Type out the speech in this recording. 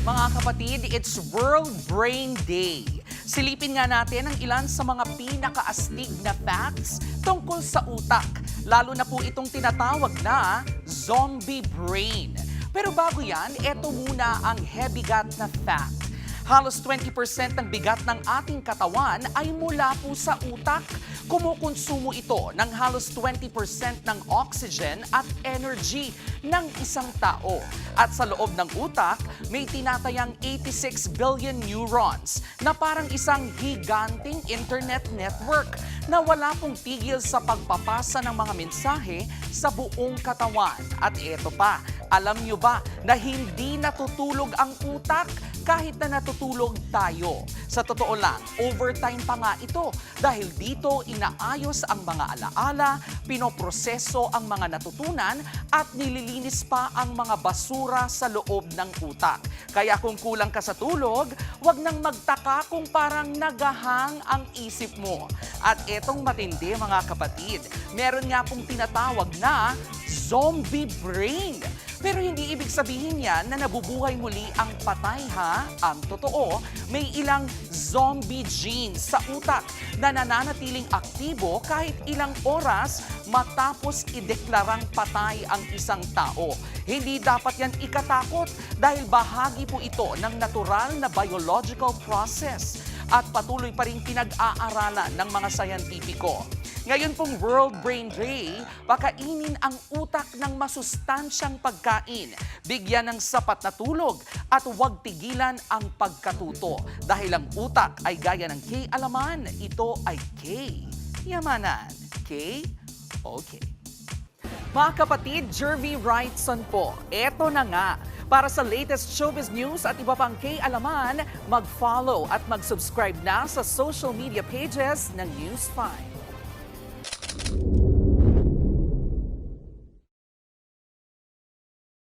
Mga kapatid, it's World Brain Day. Silipin nga natin ang ilan sa mga pinakaastig na facts tungkol sa utak. Lalo na po itong tinatawag na zombie brain. Pero bago yan, eto muna ang hebigat na fact. Halos 20% ng bigat ng ating katawan ay mula po sa utak. Kumukonsumo ito ng halos 20% ng oxygen at energy ng isang tao. At sa loob ng utak, may tinatayang 86 billion neurons na parang isang higanting internet network na wala pong tigil sa pagpapasa ng mga mensahe sa buong katawan. At eto pa, alam nyo ba na hindi natutulog ang utak kahit na natutulog tayo? Sa totoo lang, overtime pa nga ito dahil dito inaayos ang mga alaala, pinoproseso ang mga natutunan at nililinis pa ang mga basura sa loob ng utak. Kaya kung kulang ka sa tulog, wag nang magtaka kung parang nagahang ang isip mo. At etong matindi mga kapatid, meron nga pong tinatawag na zombie brain. Pero hindi ibig sabihin yan na nabubuhay muli ang patay ha. Ang totoo, may ilang zombie genes sa utak na nananatiling aktibo kahit ilang oras matapos ideklarang patay ang isang tao. Hindi dapat yan ikatakot dahil bahagi po ito ng natural na biological process at patuloy pa rin pinag-aaralan ng mga sayantipiko. Ngayon pong World Brain Day, pakainin ang utak ng masustansyang pagkain, bigyan ng sapat na tulog at huwag tigilan ang pagkatuto. Dahil ang utak ay gaya ng K-alaman, ito ay K-yamanan. K? Okay. Mga kapatid, Jervy Wrightson po, eto na nga. Para sa latest showbiz news at iba pang K-alaman, mag-follow at mag-subscribe na sa social media pages ng News 5.